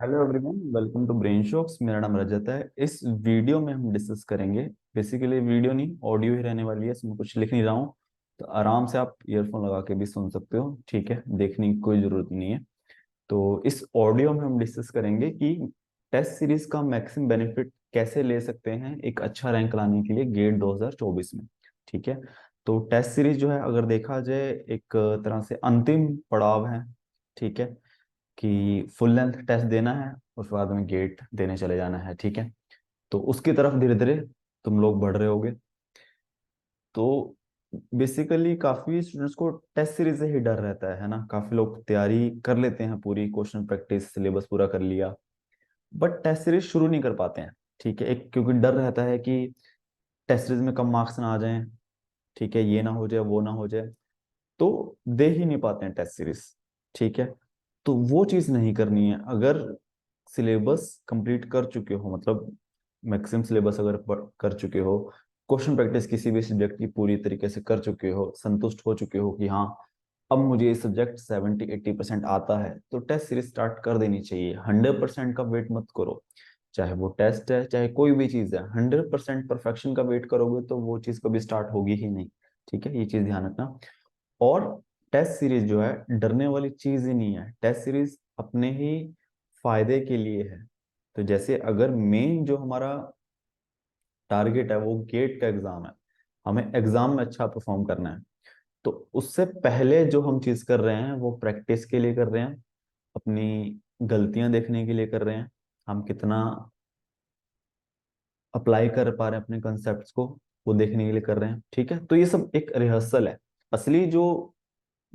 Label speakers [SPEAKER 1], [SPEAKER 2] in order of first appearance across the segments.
[SPEAKER 1] Hello everyone, welcome to brain shocks. मेरा नाम रजत है। इस वीडियो में हम डिस्कस करेंगे, बेसिकली वीडियो नहीं ऑडियो ही रहने वाली है, इसमें कुछ लिख नहीं रहा हूँ, तो आराम से आप ईयरफोन लगा के भी सुन सकते हो। ठीक है, देखने की कोई ज़रूरत नहीं है। तो इस ऑडियो में हम डिस्कस करेंगे कि टेस्ट सीरीज का मैक्सिमम बेनिफिट कैसे ले सकते हैं एक अच्छा रैंक लाने के लिए गेट 2024 में। ठीक है, तो टेस्ट सीरीज जो है अगर देखा जाए एक तरह से अंतिम पड़ाव है। ठीक है, कि फुल लेंथ टेस्ट देना है, उसके बाद में गेट देने चले जाना है। ठीक है, तो उसकी तरफ धीरे धीरे तुम लोग बढ़ रहे होगे। तो बेसिकली काफी स्टूडेंट्स को टेस्ट सीरीज से ही डर रहता है ना। काफी लोग तैयारी कर लेते हैं, पूरी क्वेश्चन प्रैक्टिस सिलेबस पूरा कर लिया, बट टेस्ट सीरीज शुरू नहीं कर पाते हैं। ठीक है, एक क्योंकि डर रहता है कि टेस्ट सीरीज में कम मार्क्स ना आ जाएं। ठीक है, ये ना हो जाए वो ना हो जाए, तो दे ही नहीं पाते हैं टेस्ट सीरीज। ठीक है, तो वो चीज नहीं करनी है। अगर सिलेबस कंप्लीट कर चुके हो, मतलब मैक्सिमम सिलेबस अगर कर चुके हो, क्वेश्चन प्रैक्टिस किसी भी सब्जेक्ट की पूरी तरीके से कर चुके हो, संतुष्ट हो चुके हो कि हाँ अब मुझे ये सब्जेक्ट 70-80% आता है, तो टेस्ट सीरीज स्टार्ट कर देनी चाहिए। 100% का वेट मत करो, चाहे वो टेस्ट है चाहे कोई भी चीज है। 100% परफेक्शन का वेट करोगे तो वो चीज कभी स्टार्ट होगी ही नहीं। ठीक है, ये चीज ध्यान रखना। और टेस्ट सीरीज जो है डरने वाली चीज ही नहीं है, टेस्ट सीरीज अपने ही फायदे के लिए है। तो जैसे अगर मेन जो हमारा टारगेट है वो गेट का एग्जाम है, हमें एग्जाम में अच्छा परफॉर्म करना है, तो उससे पहले जो हम चीज कर रहे हैं वो प्रैक्टिस के लिए कर रहे हैं, अपनी गलतियां देखने के लिए कर रहे हैं, हम कितना अप्लाई कर पा रहे हैं अपने कंसेप्ट को, वो देखने के लिए कर रहे हैं। ठीक है, तो ये सब एक रिहर्सल है। असली जो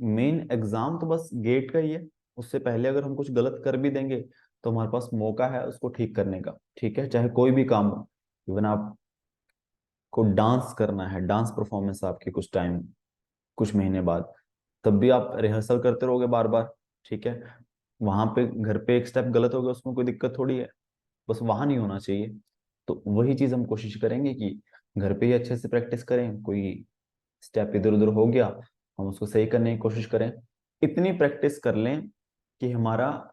[SPEAKER 1] मेन एग्जाम तो बस गेट का ही है। उससे पहले अगर हम कुछ गलत कर भी देंगे तो हमारे पास मौका है उसको ठीक करने का। ठीक है, चाहे कोई भी काम हो, इवन आपको डांस करना है, डांस परफॉर्मेंस आपकी कुछ टाइम, कुछ महीने बाद, तब भी आप रिहर्सल करते रहोगे बार बार। ठीक है, वहां पे घर पे एक स्टेप गलत हो गया उसमें कोई दिक्कत थोड़ी है, बस वहां नहीं होना चाहिए। तो वही चीज हम कोशिश करेंगे कि घर पे ही अच्छे से प्रैक्टिस करें। कोई स्टेप इधर उधर हो गया, हम उसको सही करने की कोशिश करें। इतनी प्रैक्टिस कर लें कि हमारा,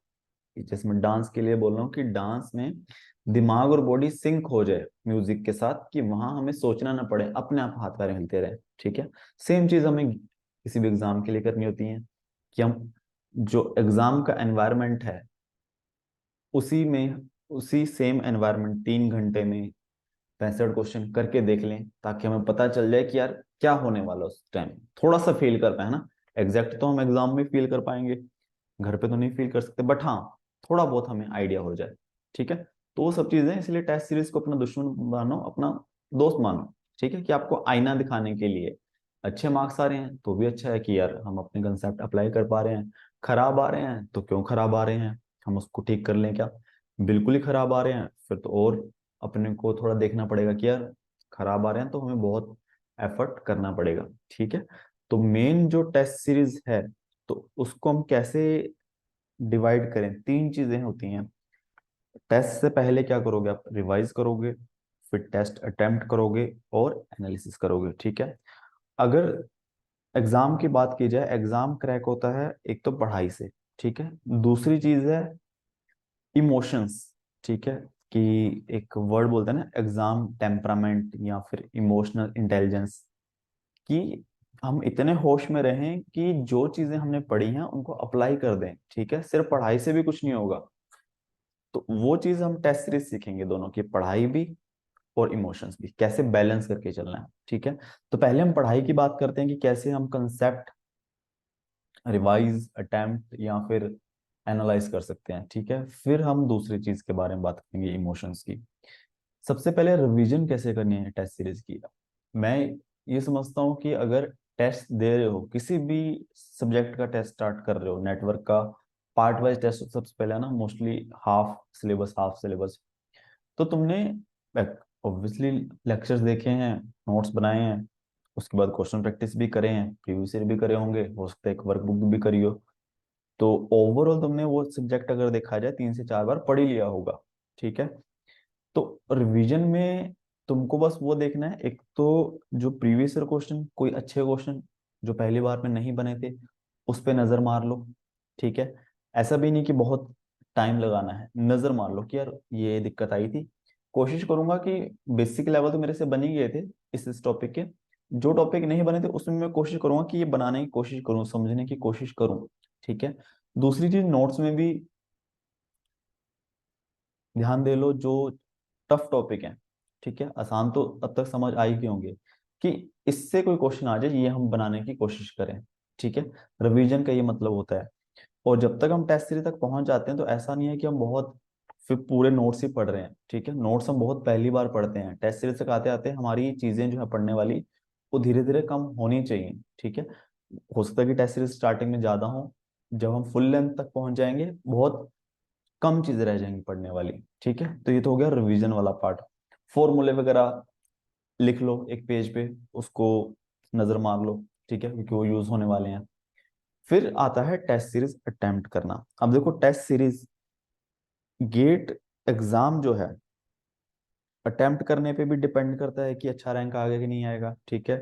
[SPEAKER 1] जैसे मैं डांस के लिए बोल रहा हूँ, कि डांस में दिमाग और बॉडी सिंक हो जाए म्यूजिक के साथ, कि वहां हमें सोचना ना पड़े, अपने आप हाथ पैर हिलते रहे। ठीक है, सेम चीज हमें किसी भी एग्जाम के लिए करनी होती है, कि हम जो एग्जाम का एनवायरनमेंट है उसी में, उसी सेम एनवायरनमेंट 3 घंटे में 65 क्वेश्चन करके देख लें, ताकि हमें पता चल जाए कि यार क्या होने वाला उस टाइम। थोड़ा सा फील कर पाए ना, एग्जैक्ट तो हम एग्जाम में फील कर पाएंगे, घर पे तो नहीं फील कर सकते, बट हाँ थोड़ा बहुत हमें आइडिया हो जाए। ठीक है, तो वो सब चीजें, इसलिए टेस्ट सीरीज को अपना दुश्मन मानो, अपना दोस्त मानो। ठीक है, कि आपको आईना दिखाने के लिए। अच्छे मार्क्स आ रहे हैं तो भी अच्छा है कि यार हम अपने कंसेप्ट अप्लाई कर पा रहे हैं। खराब आ रहे हैं तो क्यों खराब आ रहे हैं, हम उसको ठीक कर लें क्या। बिल्कुल ही खराब आ रहे हैं फिर तो और अपने को थोड़ा देखना पड़ेगा कि यार खराब आ रहे हैं तो हमें बहुत एफर्ट करना पड़ेगा। ठीक है, तो मेन जो टेस्ट सीरीज है, तो उसको हम कैसे डिवाइड करें। 3 चीजें होती हैं। टेस्ट से पहले क्या करोगे, आप रिवाइज करोगे, फिर टेस्ट अटेम्प्ट करोगे और एनालिसिस करोगे। ठीक है, अगर एग्जाम की बात की जाए, एग्जाम क्रैक होता है एक तो पढ़ाई से। ठीक है, दूसरी चीज है इमोशंस। ठीक है, कि एक वर्ड बोलते हैं ना एग्जाम टेम्परामेंट या फिर इमोशनल इंटेलिजेंस, कि हम इतने होश में रहें कि जो चीजें हमने पढ़ी हैं उनको अप्लाई कर दें। ठीक है, सिर्फ पढ़ाई से भी कुछ नहीं होगा, तो वो चीज हम टेस्ट सीरीज सीखेंगे, दोनों की, पढ़ाई भी और इमोशंस भी कैसे बैलेंस करके चलना है। ठीक है, तो पहले हम पढ़ाई की बात करते हैं कि कैसे हम कंसेप्ट रिवाइज, अटेम्प्ट या फिर एनालाइज कर सकते हैं। ठीक है, फिर हम दूसरी चीज के बारे में बात करेंगे, इमोशंस की। सबसे पहले रिवीजन कैसे करनी है टेस्ट सीरीज की। मैं ये समझता हूँ कि अगर टेस्ट दे रहे हो, किसी भी सब्जेक्ट का टेस्ट स्टार्ट कर रहे हो, नेटवर्क का पार्ट वाइज टेस्ट सबसे पहले है ना, मोस्टली हाफ सिलेबस, तो तुमने ऑब्वियसली लेक्चर्स देखे हैं, नोट्स बनाए हैं, उसके बाद क्वेश्चन प्रैक्टिस भी करे हैं, प्रीवियस ईयर भी करे होंगे, हो सकता है एक वर्कबुक भी करी हो। तो ओवरऑल तुमने वो सब्जेक्ट अगर देखा जाए 3 से 4 बार पढ़ ही लिया होगा। ठीक है, तो रिवीजन में तुमको बस वो देखना है, एक तो जो प्रीवियस ईयर क्वेश्चन, कोई अच्छे क्वेश्चन जो पहली बार में नहीं बने थे, उस पे नजर मार लो। ठीक है, ऐसा भी नहीं कि बहुत टाइम लगाना है, नजर मार लो कि यार ये दिक्कत आई थी। कोशिश करूंगा कि बेसिक लेवल तो मेरे से बन ही गए थे इस टॉपिक के, जो टॉपिक नहीं बने थे उसमें मैं कोशिश करूंगा कि ये बनाने की कोशिश करूं, समझने की कोशिश करूं। ठीक है। दूसरी चीज, नोट्स में भी ध्यान दे लो जो टफ टॉपिक है, ठीक है, आसान तो अब तक समझ आई गए होंगे, कि इससे कोई क्वेश्चन आ जाए ये हम बनाने की कोशिश करें। ठीक है। रिवीजन का ये मतलब होता है। और जब तक हम टेस्ट सीरीज तक पहुंच जाते हैं तो ऐसा नहीं है कि हम बहुत फिर पूरे नोट्स ही पढ़ रहे हैं। ठीक है, नोट्स हम बहुत पहली बार पढ़ते हैं, टेस्ट सीरीज तक आते आते हमारी चीजें जो है पढ़ने वाली वो धीरे धीरे कम होनी चाहिए। ठीक है। हो सकता है कि टेस्ट सीरीज स्टार्टिंग में ज्यादा हो, जब हम फुल लेंथ तक पहुंच जाएंगे बहुत कम चीजें रह जाएंगी पढ़ने वाली। ठीक है, तो ये तो हो गया रिवीजन वाला पार्ट। फॉर्मूले वगैरह लिख लो एक पेज पे, उसको नजर मार लो, ठीक है, क्योंकि वो यूज होने वाले हैं। फिर आता है टेस्ट सीरीज अटेम्प्ट करना। अब देखो टेस्ट सीरीज गेट एग्जाम जो है अटेम्प्ट करने पे भी डिपेंड करता है कि अच्छा रैंक आएगा कि नहीं आएगा। ठीक है,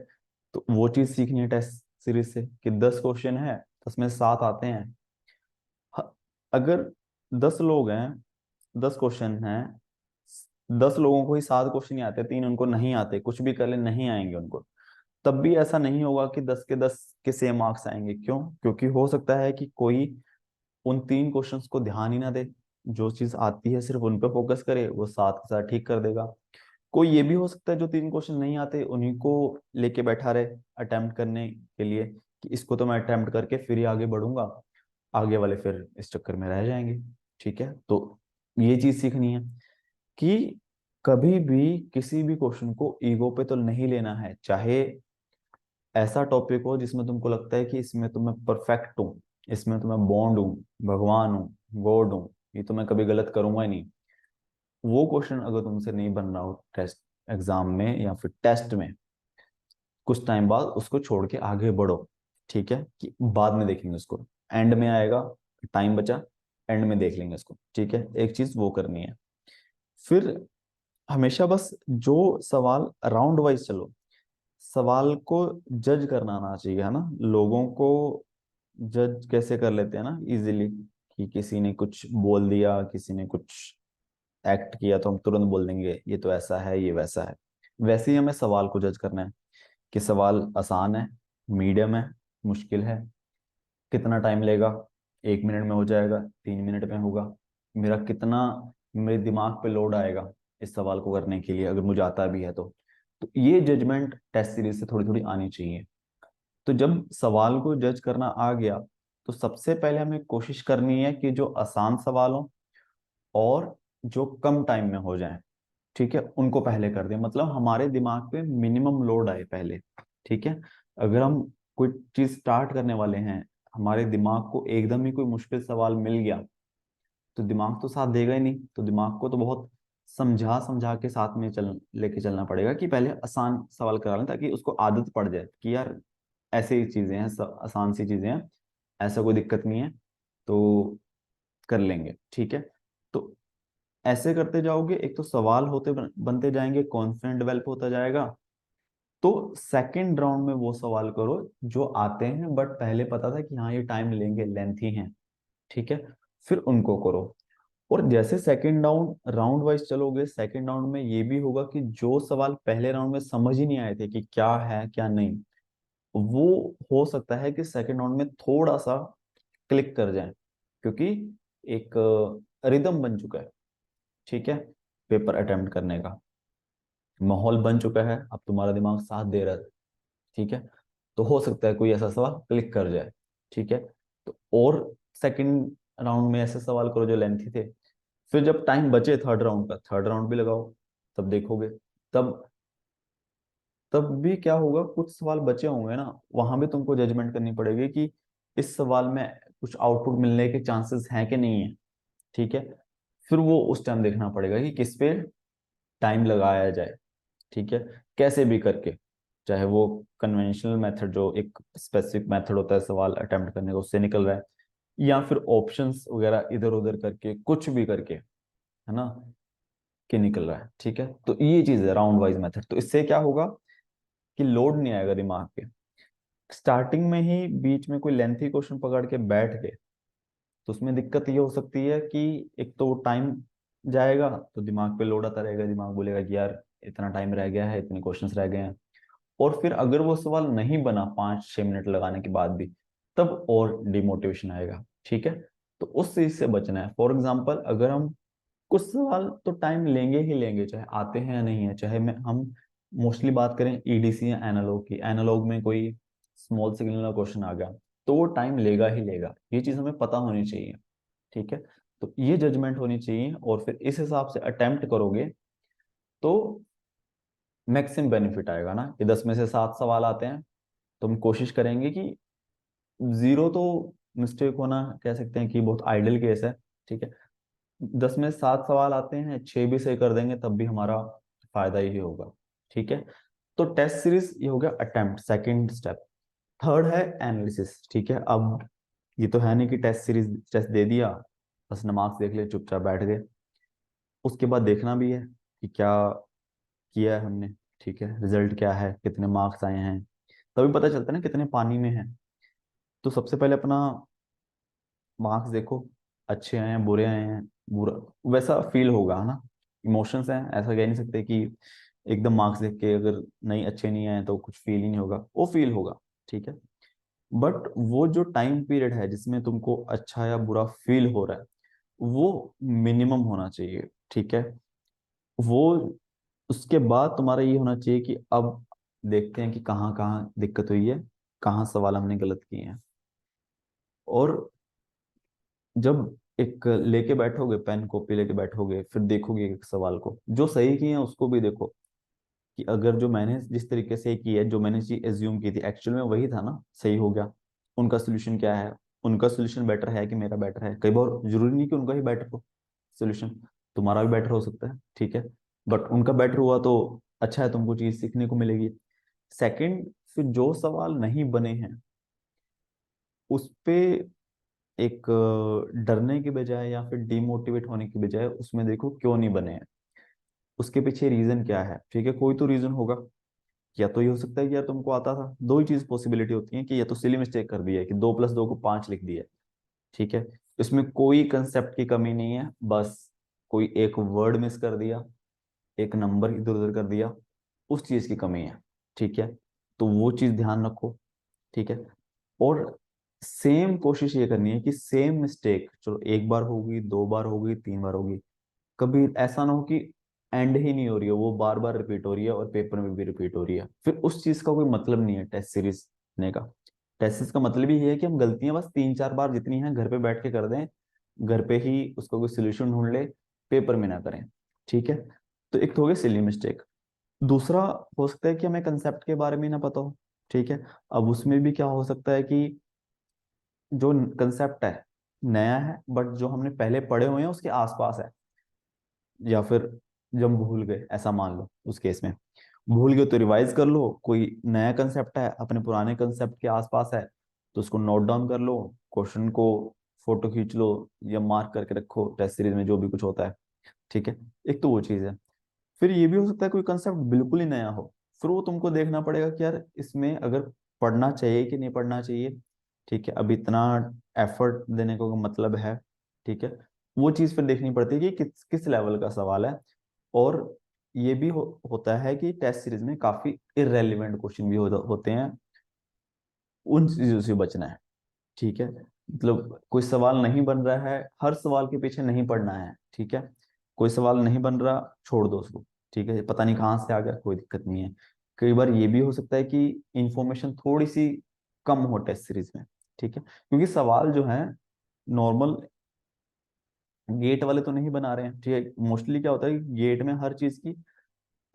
[SPEAKER 1] तो वो चीज सीखनी है टेस्ट सीरीज से कि 10 क्वेश्चन है, 10 में 7 आते हैं। अगर 10 लोग हैं, 10 क्वेश्चन हैं, 10 लोगों को ही 7 क्वेश्चन ही आते, 3 उनको नहीं आते, कुछ भी कर ले नहीं आएंगे उनको, तब भी ऐसा नहीं होगा कि 10 के 10 के सेम मार्क्स आएंगे। क्यों? क्योंकि हो सकता है कि कोई उन 3 क्वेश्चंस को ध्यान ही ना दे, जो चीज आती है सिर्फ उन पे फोकस करे, वो 7 के 7 ठीक कर देगा। कोई ये भी हो सकता है जो 3 क्वेश्चन नहीं आते उन्हीं को लेके बैठा रहे अटेम्प्ट करने के लिए, कि इसको तो मैं अटेम्प्ट करके फिर ही आगे बढ़ूंगा, आगे वाले फिर इस चक्कर में रह जाएंगे। ठीक है, तो ये चीज सीखनी है कि कभी भी किसी भी क्वेश्चन को ईगो पे तो नहीं लेना है। चाहे ऐसा टॉपिक हो जिसमें तुमको लगता है कि इसमें तो मैं परफेक्ट हूँ, इसमें तो मैं बॉन्ड हूँ, भगवान हूँ, गॉड हूँ, ये तो मैं कभी गलत करूंगा ही नहीं, वो क्वेश्चन अगर तुमसे नहीं बन रहा हो टेस्ट एग्जाम में या फिर टेस्ट में, कुछ टाइम बाद उसको छोड़ के आगे बढ़ो। ठीक है, कि बाद में देखेंगे उसको, एंड में आएगा, टाइम बचा, एंड में देख लेंगे उसको। ठीक है, एक चीज वो करनी है। फिर हमेशा बस जो सवाल राउंड वाइज चलो, सवाल को जज करना आना चाहिए, है ना। लोगों को जज कैसे कर लेते हैं ना इजीली, कि किसी ने कुछ बोल दिया, किसी ने कुछ एक्ट किया तो हम तुरंत बोल देंगे ये तो ऐसा है, ये वैसा है। वैसे ही हमें सवाल को जज करना है कि सवाल आसान है, मीडियम है, मुश्किल है, कितना टाइम लेगा, 1 मिनट में हो जाएगा, 3 मिनट में होगा, मेरा कितना, मेरे दिमाग पे लोड आएगा इस सवाल को करने के लिए, अगर मुझे आता भी है तो ये जजमेंट टेस्ट सीरीज से थोड़ी थोड़ी आनी चाहिए। तो जब सवाल को जज करना आ गया तो सबसे पहले हमें कोशिश करनी है कि जो आसान सवाल हो और जो कम टाइम में हो जाए, ठीक है, उनको पहले कर दें, मतलब हमारे दिमाग पे मिनिमम लोड आए पहले। ठीक है, अगर हम कोई चीज स्टार्ट करने वाले हैं, हमारे दिमाग को एकदम ही कोई मुश्किल सवाल मिल गया तो दिमाग तो साथ देगा ही नहीं, तो दिमाग को तो बहुत समझा समझा के साथ में चल लेके चलना पड़ेगा कि पहले आसान सवाल करा लें, ताकि उसको आदत पड़ जाए कि यार ऐसे ही चीजें हैं, सब आसान सी चीजें हैं, ऐसा कोई दिक्कत नहीं है, तो कर लेंगे। ठीक है, तो ऐसे करते जाओगे, एक तो सवाल होते बनते जाएंगे, कॉन्फिडेंट डेवलप होता जाएगा। तो सेकंड राउंड में वो सवाल करो जो आते हैं बट पहले पता था कि हाँ ये टाइम लेंगे, लेंथी हैं। ठीक है, फिर उनको करो। और जैसे सेकंड राउंड राउंड वाइज चलोगे, सेकंड राउंड में ये भी होगा कि जो सवाल पहले राउंड में समझ ही नहीं आए थे कि क्या है क्या नहीं, वो हो सकता है कि सेकंड राउंड में थोड़ा सा क्लिक कर जाए, क्योंकि एक रिदम बन चुका है। ठीक है, पेपर अटेम्प्ट करने का माहौल बन चुका है, अब तुम्हारा दिमाग साथ दे रहा है। ठीक है, तो हो सकता है कोई ऐसा सवाल क्लिक कर जाए। ठीक है, तो और सेकंड राउंड में ऐसे सवाल करो जो लेंथी थे। फिर जब टाइम बचे थर्ड राउंड का, थर्ड राउंड भी लगाओ, तब देखोगे, तब तब भी क्या होगा, कुछ सवाल बचे होंगे ना, वहां भी तुमको जजमेंट करनी पड़ेगी कि इस सवाल में कुछ आउटपुट मिलने के चांसेस हैं कि नहीं है। ठीक है, फिर वो उस टाइम देखना पड़ेगा कि किस पे टाइम लगाया जाए। ठीक है, कैसे भी करके, चाहे वो कन्वेंशनल मेथड जो एक स्पेसिफिक मेथड होता है सवाल अटेम्प्ट करने का उससे निकल रहा है, या फिर ऑप्शंस वगैरह इधर उधर करके कुछ भी करके, है ना, कि निकल रहा है। ठीक है, तो ये चीज है राउंड वाइज मेथड। तो इससे क्या होगा कि लोड नहीं आएगा दिमाग पे। स्टार्टिंग में ही बीच में कोई लेंथी क्वेश्चन पकड़ के बैठ गए तो उसमें दिक्कत ये हो सकती है कि एक तो टाइम जाएगा, तो दिमाग पे लोड आता रहेगा, दिमाग बोलेगा कि यार इतना टाइम रह गया है, इतने क्वेश्चंस रह गए हैं। और फिर अगर वो सवाल नहीं बना 5-6 मिनट लगाने के बाद भी, तब और डिमोटिवेशन आएगा। ठीक है, तो उस चीज से बचना है। फॉर एग्जाम्पल, अगर हम कुछ सवाल तो टाइम लेंगे ही लेंगे, चाहे आते हैं या नहीं है, चाहे मैं हम मोस्टली बात करें ईडीसी या एनालॉग की, एनालॉग में कोई स्मॉल सिग्नल का क्वेश्चन आ गया, तो वो टाइम लेगा ही लेगा, ये चीज हमें पता होनी चाहिए। ठीक है, तो ये जजमेंट होनी चाहिए, और फिर इस हिसाब से अटेम्प्ट करोगे तो मैक्सिमम बेनिफिट आएगा ना। कि 10 में से 7 सवाल आते हैं, तो हम कोशिश करेंगे कि जीरो तो मिस्टेक होना कह सकते हैं कि बहुत आइडियल केस है। ठीक है, 10 में से 7 सवाल आते हैं, 6 भी सही कर देंगे तब भी हमारा फायदा ही होगा। ठीक है, तो टेस्ट सीरीज ये हो गया अटेम्प्ट, सेकंड स्टेप। थर्ड है एनालिसिस। ठीक है, अब ये तो है नहीं कि टेस्ट सीरीज टेस्ट दे दिया, बस मार्क्स देख ले चुपचाप बैठ गए। उसके बाद देखना भी है कि क्या किया है हमने। ठीक है, रिजल्ट क्या है, कितने मार्क्स आए हैं, तभी पता चलता है ना कितने पानी में है। तो सबसे पहले अपना मार्क्स देखो, अच्छे आए हैं बुरे आए हैं, बुरा वैसा फील होगा, है ना। इमोशंस हैं, ऐसा कह नहीं सकते कि एकदम मार्क्स देख के अगर नहीं अच्छे नहीं आए तो कुछ फील ही नहीं होगा, वो फील होगा। ठीक है, बट वो जो टाइम पीरियड है जिसमें तुमको अच्छा या बुरा फील हो रहा है, वो मिनिमम होना चाहिए। ठीक है, वो उसके बाद तुम्हारा ये होना चाहिए कि अब देखते हैं कि कहाँ कहाँ दिक्कत हुई है, कहाँ सवाल हमने गलत किए हैं। और जब एक लेके बैठोगे, पेन कॉपी लेके बैठोगे, फिर देखोगे एक सवाल को, जो सही किए हैं उसको भी देखो, कि अगर जो मैंने जिस तरीके से की है, जो मैंने चीज एज्यूम की थी, एक्चुअल में वही था ना, सही हो गया। उनका सोल्यूशन क्या है, उनका सोल्यूशन बेटर है कि मेरा बेटर है। कई बार जरूरी नहीं कि उनका ही बेटर हो सोल्यूशन, तुम्हारा भी बेटर हो सकता है। ठीक है, बट उनका बेटर हुआ तो अच्छा है, तुमको चीज सीखने को मिलेगी। सेकंड, फिर जो सवाल नहीं बने हैं उस पे एक डरने के बजाय या फिर डिमोटिवेट होने के बजाय उसमें देखो क्यों नहीं बने हैं, उसके पीछे रीजन क्या है। ठीक है, कोई तो रीजन होगा। या तो ये हो सकता है कि यार तुमको आता था, दो ही चीज पॉसिबिलिटी होती है, कि या तो सिली मिस्टेक कर दिया है कि 2+2 को 5 लिख दिया है। ठीक है, इसमें कोई कंसेप्ट की कमी नहीं है, बस कोई एक वर्ड मिस कर दिया, एक नंबर इधर उधर कर दिया, उस चीज की कमी है। ठीक है, तो वो चीज ध्यान रखो। ठीक है, और सेम कोशिश ये करनी है कि सेम मिस्टेक, चलो एक बार होगी, 2 बार होगी, 3 बार होगी, कभी ऐसा ना हो कि एंड ही नहीं हो रही है, वो बार बार रिपीट हो रही है और पेपर में भी रिपीट हो रही है, फिर उस चीज का कोई मतलब नहीं है टेस्ट सीरीज ने का। टेस्ट सीरीज का मतलब ही ये है कि हम गलतियां बस 3-4 बार जितनी हैं घर पे बैठ के कर दें, घर पे ही उसका कोई सोल्यूशन ढूंढ ले, पेपर में ना करें। ठीक है, तो एक तो हो गया सिली मिस्टेक। दूसरा हो सकता है कि हमें कंसेप्ट के बारे में ना पता हो। ठीक है, अब उसमें भी क्या हो सकता है कि जो कंसेप्ट है नया है, बट जो हमने पहले पढ़े हुए हैं उसके आसपास है, या फिर जब हम भूल गए, ऐसा मान लो उस केस में भूल गए तो रिवाइज कर लो। कोई नया कंसेप्ट है अपने पुराने कंसेप्ट के आसपास है, तो उसको नोट डाउन कर लो, क्वेश्चन को फोटो खींच लो या मार्क करके रखो टेस्ट सीरीज में जो भी कुछ होता है। ठीक है, एक तो वो चीज है। फिर ये भी हो सकता है कोई कंसेप्ट बिल्कुल ही नया हो, फिर वो तुमको देखना पड़ेगा कि यार इसमें अगर पढ़ना चाहिए कि नहीं पढ़ना चाहिए। ठीक है, अब इतना एफर्ट देने का मतलब है। ठीक है, वो चीज फिर देखनी पड़ती है कि किस किस लेवल का सवाल है। और ये भी होता है कि टेस्ट सीरीज में काफी इररेलेवेंट क्वेश्चन भी होते हैं, उन चीजों से बचना है। ठीक है, मतलब कोई सवाल नहीं बन रहा है, हर सवाल के पीछे नहीं पढ़ना है। ठीक है, कोई सवाल नहीं बन रहा, छोड़ दो उसको। ठीक है, पता नहीं कहाँ से आ गया, कोई दिक्कत नहीं है। कई बार ये भी हो सकता है कि इंफॉर्मेशन थोड़ी सी कम हो टेस्ट सीरीज में। ठीक है, क्योंकि सवाल जो है नॉर्मल गेट वाले तो नहीं बना रहे हैं। ठीक है, मोस्टली क्या होता है कि गेट में हर चीज की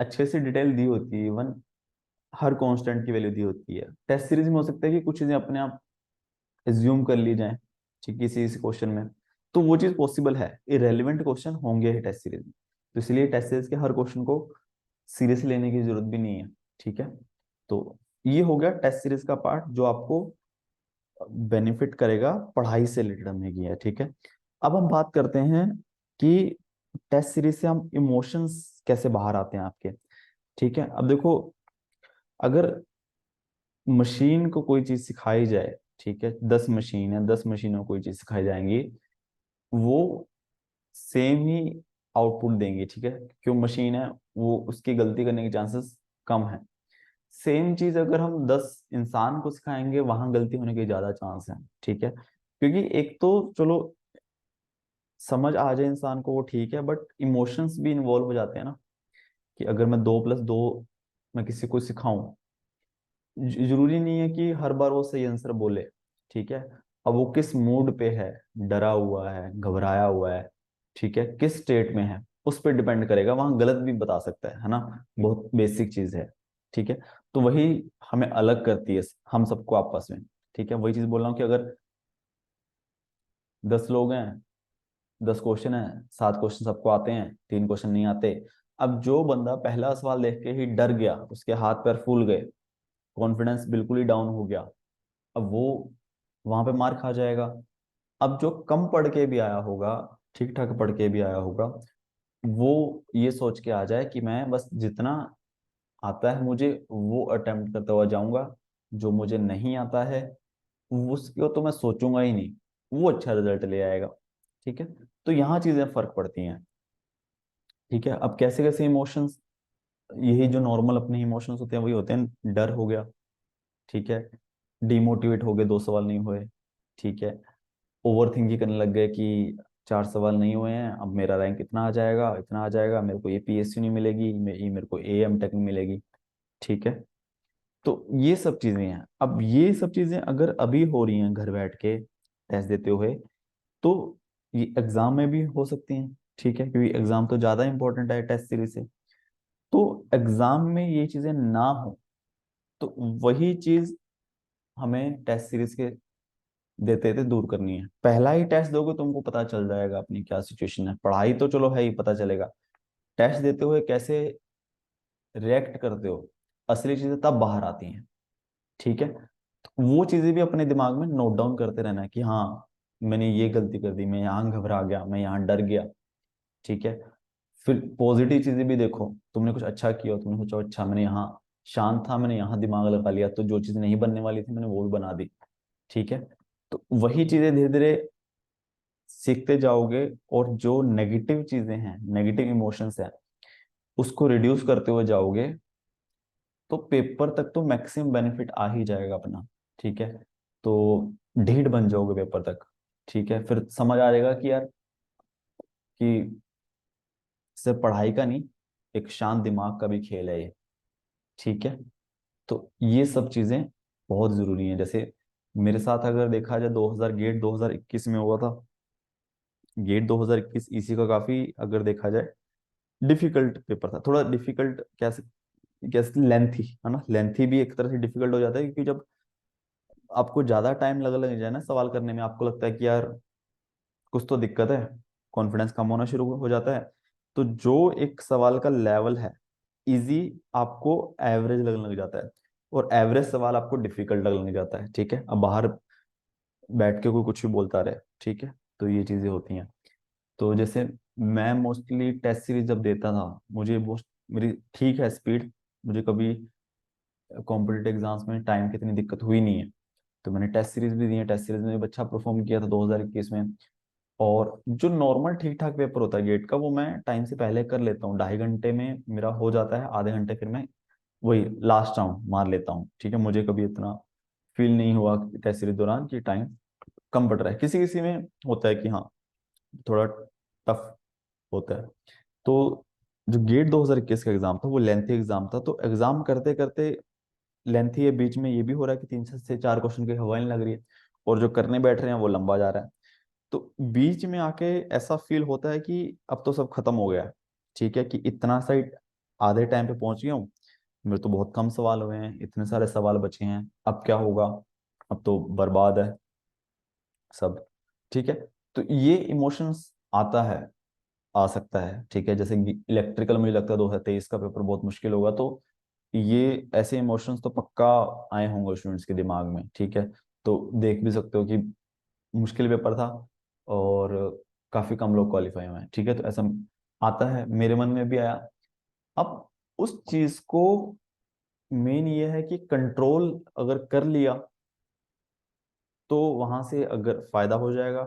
[SPEAKER 1] अच्छे से डिटेल दी होती है, इवन हर कांस्टेंट की वैल्यू दी होती है। टेस्ट सीरीज में हो सकता है कि कुछ चीजें अपने आप एज्यूम कर ली जाए, ठीक, किसी इस क्वेश्चन में, तो वो चीज पॉसिबल है। इरेलीवेंट क्वेश्चन होंगे ही टेस्ट सीरीज में, तो इसलिए टेस्ट सीरीज के हर क्वेश्चन को सीरियस लेने की जरूरत भी नहीं है। ठीक है, तो ये हो गया टेस्ट सीरीज का पार्ट जो आपको बेनिफिट करेगा, पढ़ाई से रिलेटेड हमने किया है। ठीक है, अब हम बात करते हैं कि टेस्ट सीरीज से हम इमोशंस कैसे बाहर आते हैं आपके। ठीक है, अब देखो, अगर मशीन को कोई चीज सिखाई जाए, ठीक है, 10 मशीन है, 10 मशीनों को कोई चीज सिखाई जाएंगी, वो सेम ही आउटपुट देंगी। ठीक है, क्यों, मशीन है, वो उसकी गलती करने के चांसेस कम है। सेम चीज अगर हम 10 इंसान को सिखाएंगे, वहां गलती होने के ज्यादा चांस है। ठीक है, क्योंकि एक तो चलो समझ आ जाए इंसान को वो ठीक है, बट इमोशंस भी इन्वॉल्व हो जाते हैं ना, कि अगर मैं 2+2 मैं किसी को सिखाऊं, जरूरी नहीं है कि हर बार वो सही आंसर बोले। ठीक है, अब वो किस मूड पे है, डरा हुआ है, घबराया हुआ है, ठीक है, किस स्टेट में है, उस पर डिपेंड करेगा, वहां गलत भी बता सकता है ना। बहुत बेसिक चीज है। ठीक है, तो वही हमें अलग करती है हम सबको आपस में। ठीक है, वही चीज बोल रहा हूँ कि अगर 10 लोग हैं, 10 क्वेश्चन है, 7 क्वेश्चन सबको आते हैं, 3 क्वेश्चन नहीं आते। अब जो बंदा पहला सवाल देख के ही डर गया, उसके हाथ पैर फूल गए, कॉन्फिडेंस बिल्कुल ही डाउन हो गया, अब वो वहां पे मार खा जाएगा। अब जो कम पढ़ के भी आया होगा, ठीक ठाक पढ़ के भी आया होगा, वो ये सोच के आ जाए कि मैं बस जितना आता है मुझे वो अटेम्प्ट करता हुआ जाऊंगा, जो मुझे नहीं आता है उसको तो मैं सोचूंगा ही नहीं, वो अच्छा रिजल्ट ले आएगा। ठीक है, तो यहाँ चीजें फर्क पड़ती हैं। ठीक है, अब कैसे कैसे इमोशंस, यही जो नॉर्मल अपने इमोशंस होते हैं वही होते हैं, डर हो गया, ठीक है, डिमोटिवेट हो गए, 2 सवाल नहीं हुए, ठीक है, ओवर थिंकिंग करने लग गए कि 4 सवाल नहीं हुए हैं, अब मेरा रैंक इतना आ जाएगा, इतना आ जाएगा, मेरे को ये पीएसयू नहीं मिलेगी, ये मेरे को एएम टेक नहीं मिलेगी। ठीक है, तो ये सब चीजें हैं। अब ये सब चीजें अगर अभी हो रही हैं घर बैठ के टेस्ट देते हुए, तो ये एग्जाम में भी हो सकती हैं। ठीक है, क्योंकि एग्जाम तो ज्यादा इंपॉर्टेंट है टेस्ट सीरीज से। तो एग्जाम में ये चीजें ना हो, तो वही चीज हमें टेस्ट सीरीज के देते थे दूर करनी है। पहला ही टेस्ट दोगे तुमको पता चल जाएगा अपनी क्या सिचुएशन है, पढ़ाई तो चलो है ही, पता चलेगा, टेस्ट देते हुए कैसे रिएक्ट करते हो, असली चीजें तब बाहर आती हैं। ठीक है, तो वो चीजें भी अपने दिमाग में नोट डाउन करते रहना है कि हाँ मैंने ये गलती कर दी, मैं यहाँ घबरा गया, मैं यहाँ डर गया। ठीक है, फिर पॉजिटिव चीजें भी देखो, तुमने कुछ अच्छा किया, तुमने सोचा अच्छा मैंने यहाँ शांत था, मैंने यहाँ दिमाग लगा लिया, तो जो चीज नहीं बनने वाली थी मैंने वो भी बना दी। ठीक है, तो वही चीजें धीरे धीरे सीखते जाओगे, और जो नेगेटिव चीजें हैं, नेगेटिव इमोशंस है, उसको रिड्यूस करते हुए जाओगे, तो पेपर तक तो मैक्सिमम बेनिफिट आ ही जाएगा अपना। ठीक है, तो ढीठ बन जाओगे पेपर तक। ठीक है, फिर समझ आ जाएगा कि यार कि सिर्फ पढ़ाई का नहीं, एक शांत दिमाग का भी खेल है ये। ठीक है, तो ये सब चीजें बहुत जरूरी हैं। जैसे मेरे साथ अगर देखा जाए, 2000 गेट 2021 में हुआ था। गेट 2021 इसी का काफी अगर देखा जाए डिफिकल्ट पेपर था, थोड़ा डिफिकल्ट, कैसे कैसे लेंथी है ना, लेंथी भी एक तरह से डिफिकल्ट हो जाता है, क्योंकि जब आपको ज्यादा टाइम लग जाए ना सवाल करने में, आपको लगता है कि यार कुछ तो दिक्कत है, कॉन्फिडेंस कम होना शुरू हो जाता है। तो जो एक सवाल का लेवल है इजी, आपको एवरेज लगने लग जाता है, और एवरेज सवाल आपको डिफिकल्ट लगने लग जाता है। ठीक है, अब बाहर बैठ के कोई कुछ भी बोलता रहे। ठीक है, तो ये चीजें होती हैं। तो जैसे मैं मोस्टली टेस्ट सीरीज जब देता था, मुझे मोस्ट मेरी ठीक है स्पीड, मुझे कभी कॉम्पिटेटिव एग्जाम्स में टाइम की इतनी दिक्कत हुई नहीं है। तो मैंने टेस्ट सीरीज भी दी है, टेस्ट सीरीज में भी अच्छा परफॉर्म किया था 2021 में। और जो नॉर्मल ठीक ठाक पेपर होता है गेट का, वो मैं टाइम से पहले कर लेता हूँ, 2.5 घंटे में मेरा हो जाता है, आधे घंटे फिर मैं वही लास्ट राउंड मार लेता हूँ। ठीक है, मुझे कभी इतना फील नहीं हुआ टेस्ट सीरीज दौरान कि टाइम कम पड़ रहा है। किसी किसी में होता है कि हाँ थोड़ा टफ होता है। तो जो गेट 2021 का एग्जाम था वो लेंथी एग्जाम था, तो एग्जाम करते करते लेंथी है, बीच में ये भी हो रहा है कि 3 से 4 क्वेश्चन की हवा नहीं लग रही है, और जो करने बैठ रहे हैं वो लंबा जा रहा है। तो बीच में आके ऐसा फील होता है कि अब तो सब खत्म हो गया है। ठीक है, कि इतना सही आधे टाइम पे पहुंच गया हूँ, मेरे तो बहुत कम सवाल हुए हैं, इतने सारे सवाल बचे हैं, अब क्या होगा, अब तो बर्बाद है सब। ठीक है, तो ये इमोशंस आता है, आ सकता है। ठीक है, जैसे इलेक्ट्रिकल मुझे लगता है 2023 का पेपर बहुत मुश्किल होगा, तो ये ऐसे इमोशंस तो पक्का आए होंगे स्टूडेंट्स के दिमाग में। ठीक है, तो देख भी सकते हो कि मुश्किल पेपर था, और काफी कम लोग क्वालिफाई हुए हैं। ठीक है, तो ऐसा आता है, मेरे मन में भी आया। अब उस चीज को मेन ये है कि कंट्रोल अगर कर लिया, तो वहां से अगर फायदा हो जाएगा,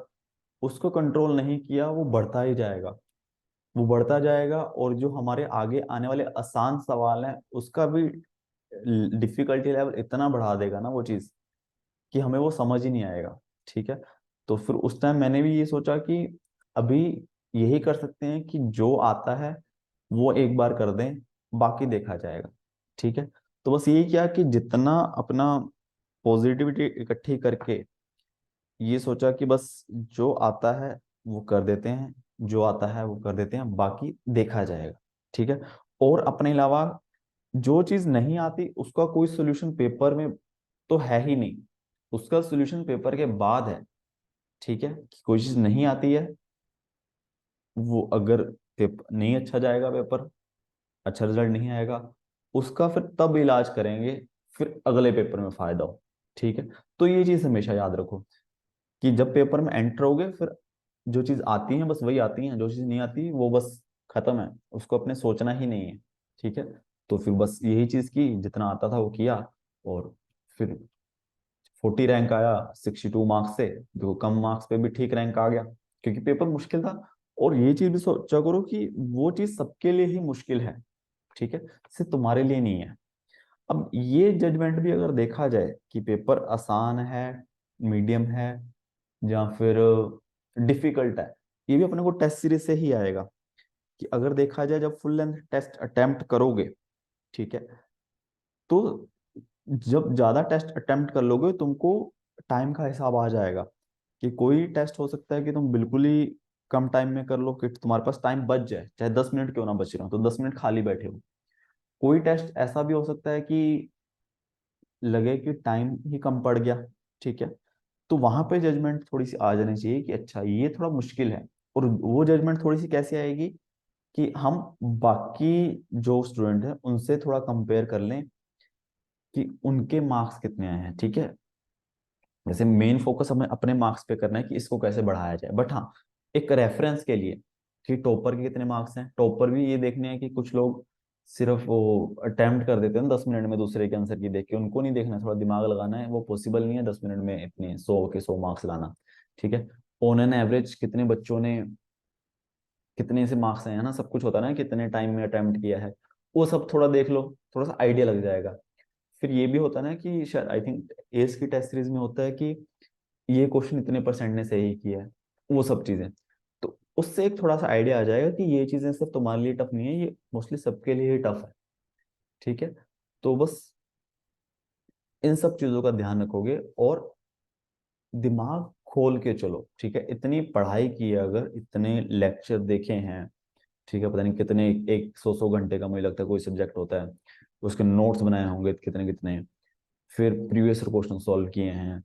[SPEAKER 1] उसको कंट्रोल नहीं किया वो बढ़ता ही जाएगा, वो बढ़ता जाएगा, और जो हमारे आगे आने वाले आसान सवाल हैं उसका भी डिफिकल्टी लेवल इतना बढ़ा देगा ना वो चीज, कि हमें वो समझ ही नहीं आएगा। ठीक है, तो फिर उस टाइम मैंने भी ये सोचा कि अभी यही कर सकते हैं कि जो आता है वो एक बार कर दें, बाकी देखा जाएगा। ठीक है, तो बस यही किया कि जितना अपना पॉजिटिविटी इकट्ठी करके ये सोचा कि बस जो आता है वो कर देते हैं, जो आता है वो कर देते हैं, बाकी देखा जाएगा। ठीक है, और अपने अलावा जो चीज नहीं आती उसका कोई सोल्यूशन पेपर में तो है ही नहीं, उसका सोल्यूशन पेपर के बाद है। ठीक है, कि कोई चीज नहीं आती है, वो अगर पेपर नहीं अच्छा जाएगा, पेपर अच्छा रिजल्ट नहीं आएगा, उसका फिर तब इलाज करेंगे, फिर अगले पेपर में फायदा हो। ठीक है, तो ये चीज हमेशा याद रखो कि जब पेपर में एंटर होगे, फिर जो चीज आती है बस वही आती है, जो चीज नहीं आती वो बस खत्म है, उसको अपने सोचना ही नहीं है। ठीक है, तो फिर बस यही चीज की, जितना आता था वो किया, और फिर 40 रैंक आया 62 मार्क्स से। देखो कम मार्क्स पे भी ठीक रैंक आ गया, क्योंकि पेपर मुश्किल था। और ये चीज भी सोचा करो कि वो चीज सबके लिए ही मुश्किल है, ठीक है, सिर्फ तुम्हारे लिए नहीं है। अब ये जजमेंट भी अगर देखा जाए कि पेपर आसान है, मीडियम है, या फिर डिफिकल्ट है, ये भी अपने को टेस्ट सीरीज से ही आएगा। कि अगर देखा जाए जब फुल लेंथ टेस्ट अटेम्प्ट करोगे, ठीक है, तो जब ज्यादा टेस्ट अटेम्प्ट कर लोगे तुमको टाइम का हिसाब आ जाएगा। कि कोई टेस्ट हो सकता है कि तुम बिल्कुल ही कम टाइम में कर लो, कि तुम्हारे पास टाइम बच जाए, चाहे 10 मिनट क्यों ना बच रहा हो, तो 10 मिनट खाली बैठे हो। कोई टेस्ट ऐसा भी हो सकता है कि लगे कि टाइम ही कम पड़ गया। ठीक है, तो वहां पे जजमेंट थोड़ी सी आ जानी चाहिए कि अच्छा ये थोड़ा मुश्किल है। और वो जजमेंट थोड़ी सी कैसे आएगी, कि हम बाकी जो स्टूडेंट हैं उनसे थोड़ा कंपेयर कर लें कि उनके मार्क्स कितने आए हैं। ठीक है, वैसे मेन फोकस हमें अपने मार्क्स पे करना है कि इसको कैसे बढ़ाया जाए, बट हाँ, एक रेफरेंस के लिए कि टॉपर के कितने मार्क्स हैं, टॉपर भी ये देखने हैं कि कुछ लोग सिर्फ वो अटेम्प्ट कर देते हैं 10 मिनट में दूसरे के आंसर की देख के, उनको नहीं देखना, थोड़ा दिमाग लगाना है, वो पॉसिबल नहीं है 10 मिनट में इतने 100 के 100 मार्क्स लाना। ठीक है, ऑन एन एवरेज कितने बच्चों ने कितने से मार्क्स आए हैं ना, सब कुछ होता है ना, कितने टाइम में अटेम्प्ट किया है, वो सब थोड़ा देख लो, थोड़ा सा आइडिया लग जाएगा। फिर ये भी होता है ना कि शायद आई थिंक एस की टेस्ट सीरीज में होता है कि ये क्वेश्चन इतने परसेंट ने सही किया है, वो सब चीजें, तो उससे एक थोड़ा सा आइडिया आ जाएगा कि ये चीजें सिर्फ तुम्हारे लिए टफ नहीं है, ये मोस्टली सबके लिए ही टफ है। ठीक है, तो बस इन सब चीजों का ध्यान रखोगे और दिमाग खोल के चलो। ठीक है, इतनी पढ़ाई की है, अगर इतने लेक्चर देखे हैं, ठीक है, पता नहीं कितने, 100 घंटे का मुझे लगता है कोई सब्जेक्ट होता है, उसके नोट्स बनाए होंगे कितने कितने, फिर प्रीवियस क्वेश्चन सॉल्व किए हैं,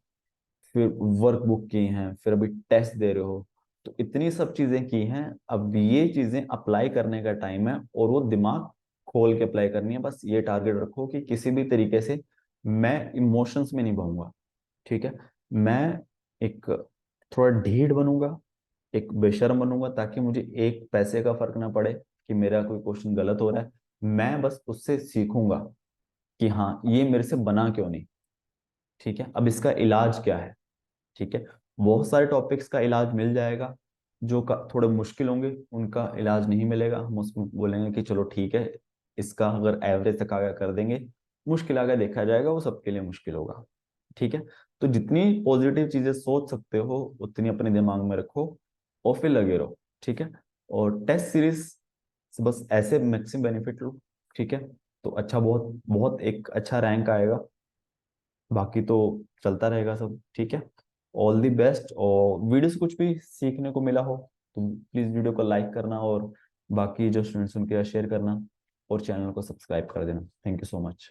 [SPEAKER 1] फिर वर्क बुक की हैं, फिर अभी टेस्ट दे रहे हो, तो इतनी सब चीजें की हैं। अब ये चीजें अप्लाई करने का टाइम है, और वो दिमाग खोल के अप्लाई करनी है। बस ये टारगेट रखो कि किसी भी तरीके से मैं इमोशंस में नहीं बहूंगा। ठीक है, मैं एक थोड़ा ढीठ बनूंगा, एक बेशर्म बनूंगा, ताकि मुझे एक पैसे का फर्क ना पड़े कि मेरा कोई क्वेश्चन गलत हो रहा है। मैं बस उससे सीखूंगा कि हाँ ये मेरे से बना क्यों नहीं। ठीक है, अब इसका इलाज क्या है। ठीक है, बहुत सारे टॉपिक्स का इलाज मिल जाएगा, जो थोड़े मुश्किल होंगे उनका इलाज नहीं मिलेगा। हम उसमें बोलेंगे कि चलो ठीक है, इसका अगर एवरेज तक आगे कर देंगे, मुश्किल आगे देखा जाएगा, वो सबके लिए मुश्किल होगा। ठीक है, तो जितनी पॉजिटिव चीजें सोच सकते हो उतनी अपने दिमाग में रखो, और फिर लगे रहो। ठीक है, और टेस्ट सीरीज से बस ऐसे मैक्सिमम बेनिफिट लो। ठीक है, तो अच्छा, बहुत बहुत एक अच्छा रैंक आएगा, बाकी तो चलता रहेगा सब। ठीक है, ऑल दी बेस्ट। और वीडियो से कुछ भी सीखने को मिला हो तो प्लीज वीडियो को लाइक करना, और बाकी जो स्टूडेंट्स उनके साथ शेयर करना, और चैनल को सब्सक्राइब कर देना। Thank you so much.